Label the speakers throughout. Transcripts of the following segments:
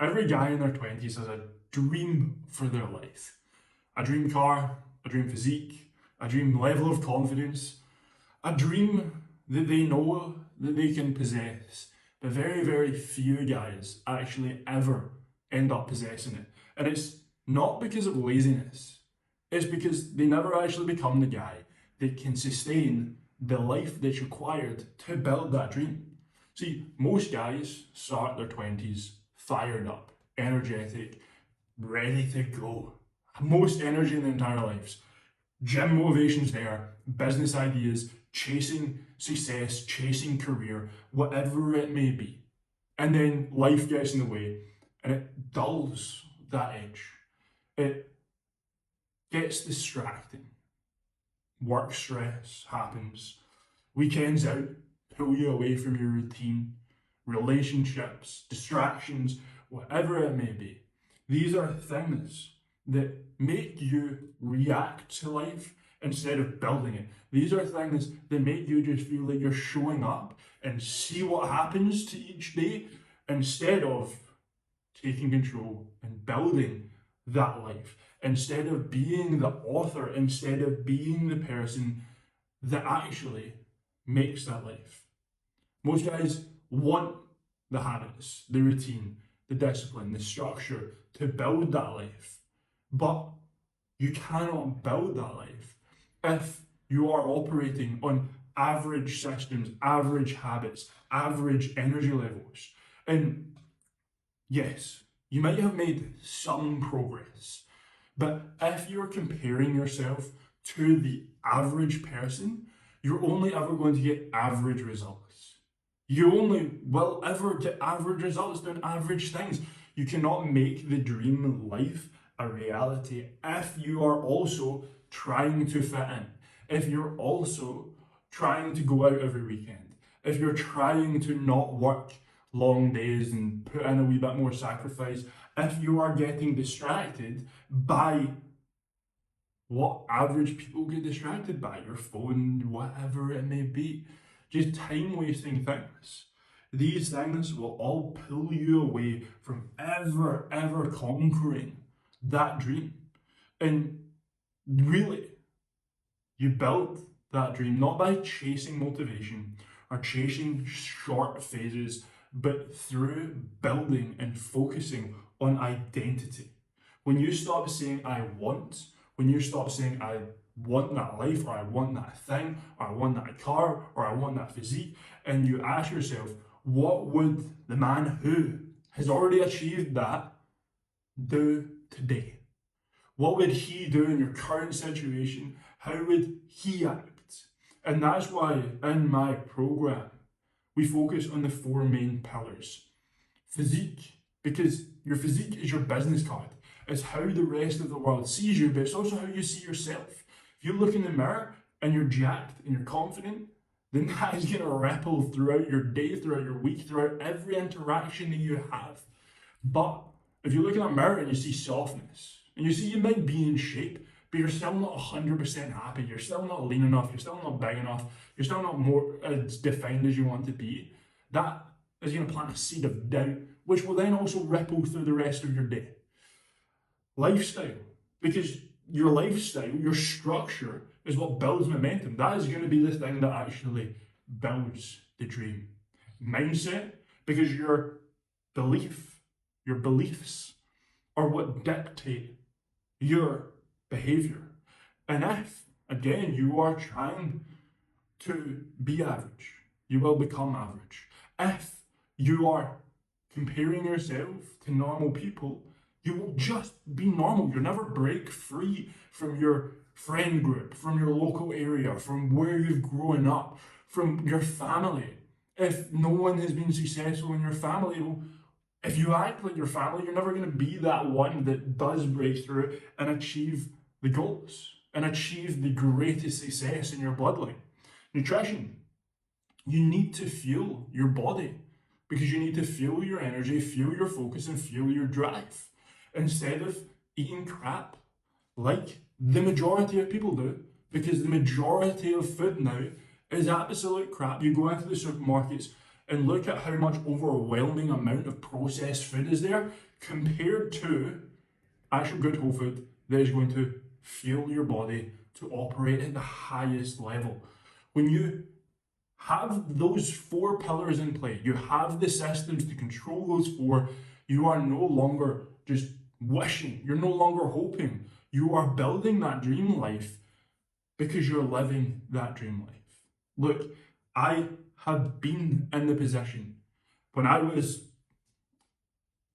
Speaker 1: Every guy in their 20s has a dream for their life. A dream car, a dream physique, a dream level of confidence, a dream that they know that they can possess. But very, very few guys actually ever end up possessing it. And it's not because of laziness, it's because they never actually become the guy that can sustain the life that's required to build that dream. See, most guys start their 20s fired up, energetic, ready to go. Most energy in their entire lives. Gym motivation's there, business ideas, chasing success, chasing career, whatever it may be. And then life gets in the way and it dulls that edge. It gets distracting. Work stress happens. Weekends out pull you away from your routine. Relationships, distractions, whatever it may be. These are things that make you react to life instead of building it. These are things that make you just feel like you're showing up and see what happens to each day instead of taking control and building that life. Instead of being the author, instead of being the person that actually makes that life. Most guys want the habits, the routine, the discipline, the structure to build that life. But you cannot build that life if you are operating on average systems, average habits, average energy levels. And yes, you might have made some progress, but if you're comparing yourself to the average person, you're only ever going to get average results. You only will ever get average results doing average things. You cannot make the dream life a reality if you are also trying to fit in, if you're also trying to go out every weekend, if you're trying to not work long days and put in a wee bit more sacrifice, if you are getting distracted by what average people get distracted by, your phone, whatever it may be, just time wasting things. These things will all pull you away from ever conquering that dream. And really, you build that dream not by chasing motivation or chasing short phases, but through building and focusing on identity. When you stop saying I want, when you stop saying I want that life, or I want that thing, or I want that car, or I want that physique, and you ask yourself, what would the man who has already achieved that do today? What would he do in your current situation? How would he act? And that's why in my program, we focus on the four main pillars. Physique, because your physique is your business card. It's how the rest of the world sees you, but it's also how you see yourself. If you look in the mirror and you're jacked and you're confident, then that is going to ripple throughout your day, throughout your week, throughout every interaction that you have. But if you look in a mirror and you see softness, and you see you might be in shape, but you're still not 100% happy, you're still not lean enough, you're still not big enough, you're still not more as defined as you want to be, that is going to plant a seed of doubt, which will then also ripple through the rest of your day. Lifestyle, because your lifestyle, your structure is what builds momentum. That is going to be the thing that actually builds the dream. Mindset, because your beliefs are what dictate your behavior. And if, again, you are trying to be average, you will become average. If you are comparing yourself to normal people, you will just be normal. You'll never break free from your friend group, from your local area, from where you've grown up, from your family. If no one has been successful in your family, well, if you act like your family, you're never going to be that one that does break through and achieve the goals and achieve the greatest success in your bloodline. Nutrition. You need to fuel your body because you need to fuel your energy, fuel your focus, and fuel your drive. Instead of eating crap like the majority of people do, because the majority of food now is absolute crap. You go into the supermarkets and look at how much overwhelming amount of processed food is there compared to actual good whole food that is going to fuel your body to operate at the highest level. When you have those four pillars in play, you have the systems to control those four, you are no longer just wishing, you're no longer hoping, you are building that dream life because you're living that dream life. Look, I have been in the position when I was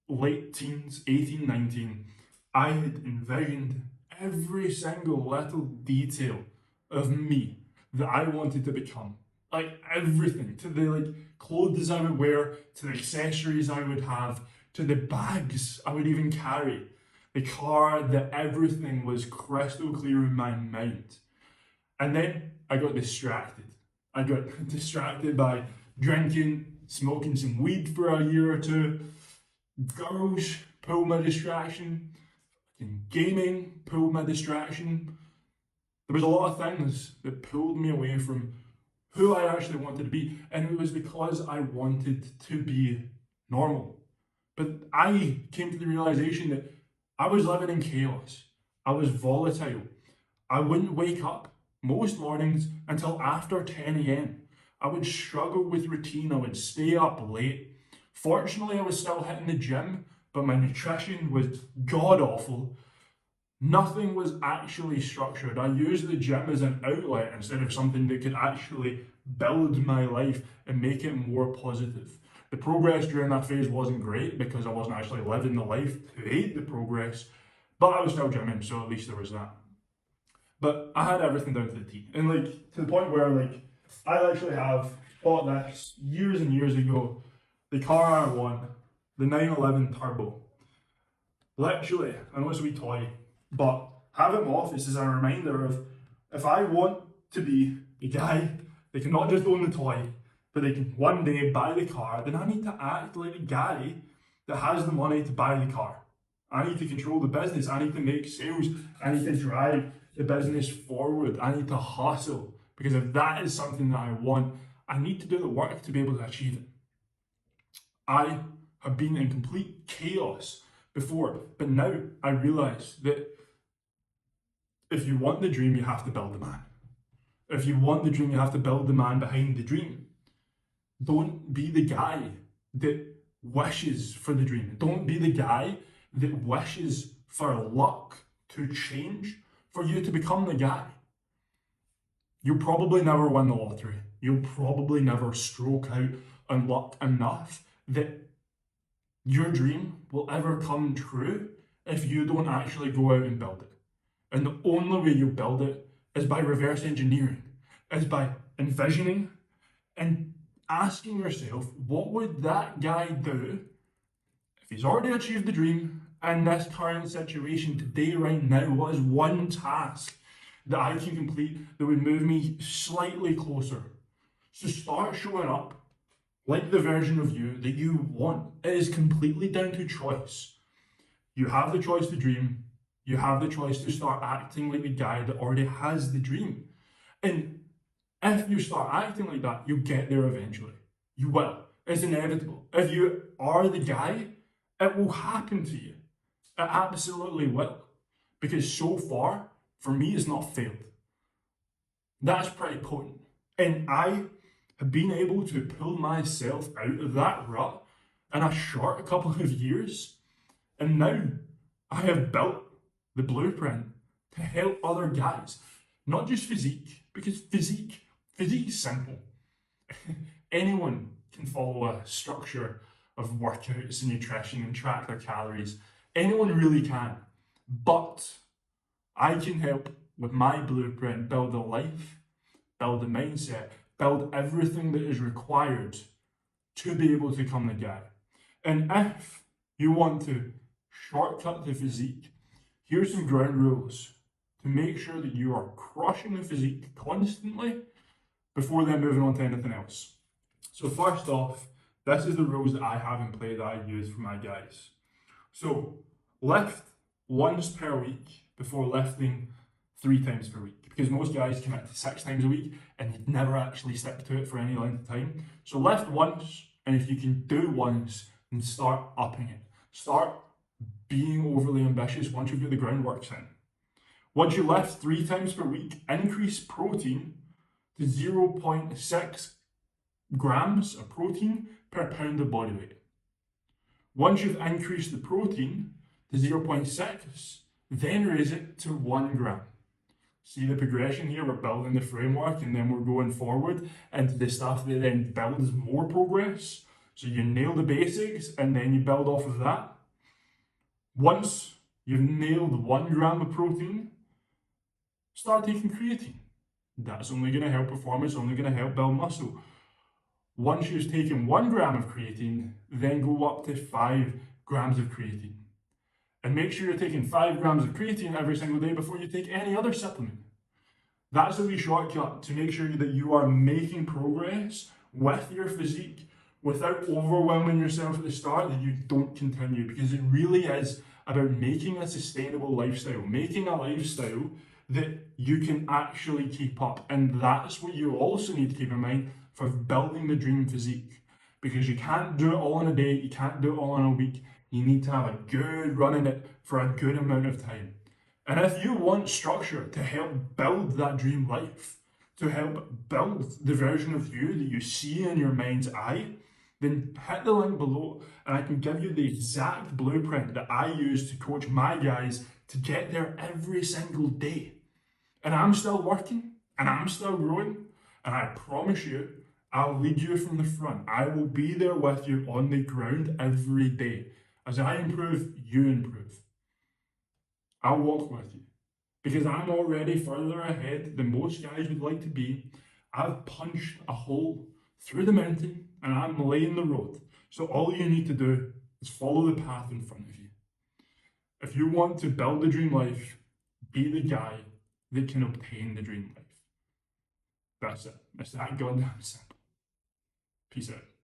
Speaker 1: late teens, 18, 19, I had envisioned every single little detail of me that I wanted to become. Like everything, to the clothes I would wear, to the accessories I would have, to the bags I would even carry, the car, that everything was crystal clear in my mind. And then I got distracted. I got distracted by drinking, smoking some weed for a year or two. Girls pulled my distraction. Gaming pulled my distraction. There was a lot of things that pulled me away from who I actually wanted to be, and it was because I wanted to be normal. But I came to the realization that I was living in chaos. I was volatile. I wouldn't wake up most mornings until after 10 a.m. I would struggle with routine. I would stay up late. Fortunately, I was still hitting the gym, but my nutrition was god awful. Nothing was actually structured. I used the gym as an outlet instead of something that could actually build my life and make it more positive. The progress during that phase wasn't great because I wasn't actually living the life to aid the progress, but I was still gymming, so at least there was that. But I had everything down to the T. And to the point where I actually have bought this years and years ago, the car I want, the 911 Turbo. Literally, I know it's a wee toy, but have it in my office as a reminder of if I want to be a guy that can not just own the toy, but they can one day buy the car, then I need to act like a guy that has the money to buy the car. I need to control the business. I need to make sales. I need to drive the business forward. I need to hustle. Because if that is something that I want, I need to do the work to be able to achieve it. I have been in complete chaos before, but now I realise that if you want the dream, you have to build the man. If you want the dream, you have to build the man behind the dream. Don't be the guy that wishes for the dream. Don't be the guy that wishes for luck to change for you to become the guy. You'll probably never win the lottery. You'll probably never stroke out on luck enough that your dream will ever come true if you don't actually go out and build it. And the only way you build it is by reverse engineering, is by envisioning and asking yourself, what would that guy do if he's already achieved the dream in this current situation today, right now? What is one task that I can complete that would move me slightly closer? So start showing up like the version of you that you want. It is completely down to choice. You have the choice to dream. You have the choice to start acting like the guy that already has the dream. And if you start acting like that, you'll get there eventually. You will. It's inevitable. If you are the guy, it will happen to you. It absolutely will. Because so far, for me, it's not failed. That's pretty potent. And I have been able to pull myself out of that rut in a short couple of years. And now I have built the blueprint to help other guys. Not just physique, because physique's simple. Anyone can follow a structure of workouts and nutrition and track their calories. Anyone really can. But I can help with my blueprint build a life, build a mindset, build everything that is required to be able to become the guy. And if you want to shortcut the physique, here's some ground rules to make sure that you are crushing the physique constantly before then moving on to anything else. So first off, this is the rules that I have in play that I use for my guys. So lift once per week before lifting 3 times per week, because most guys commit to 6 times a week and you'd never actually stick to it for any length of time. So lift once, and if you can do once, then start upping it. Start being overly ambitious once you've got the groundwork in. Once you lift 3 times per week, increase protein to 0.6 grams of protein per pound of body weight. Once you've increased the protein to 0.6, then raise it to 1 gram. See the progression here? We're building the framework and then we're going forward into the stuff that then builds more progress. So you nail the basics and then you build off of that. Once you've nailed 1 gram of protein, start taking creatine. That's only going to help performance, only going to help build muscle. Once you've taken 1 gram of creatine, then go up to 5 grams of creatine. And make sure you're taking 5 grams of creatine every single day before you take any other supplement. That's a wee shortcut to make sure that you are making progress with your physique without overwhelming yourself at the start, that you don't continue, because it really is about making a sustainable lifestyle, making a lifestyle that you can actually keep up. And that's what you also need to keep in mind for building the dream physique, because you can't do it all in a day, you can't do it all in a week. You need to have a good run in it for a good amount of time. And if you want structure to help build that dream life, to help build the version of you that you see in your mind's eye, then hit the link below and I can give you the exact blueprint that I use to coach my guys to get there every single day. And I'm still working and I'm still growing, and I promise you, I'll lead you from the front. I will be there with you on the ground every day. As I improve, you improve. I'll walk with you because I'm already further ahead than most guys would like to be. I've punched a hole through the mountain and I'm laying the road. So all you need to do is follow the path in front of you. If you want to build the dream life, be the guy that can obtain the dream life. That's it. It's that goddamn simple. Peace out.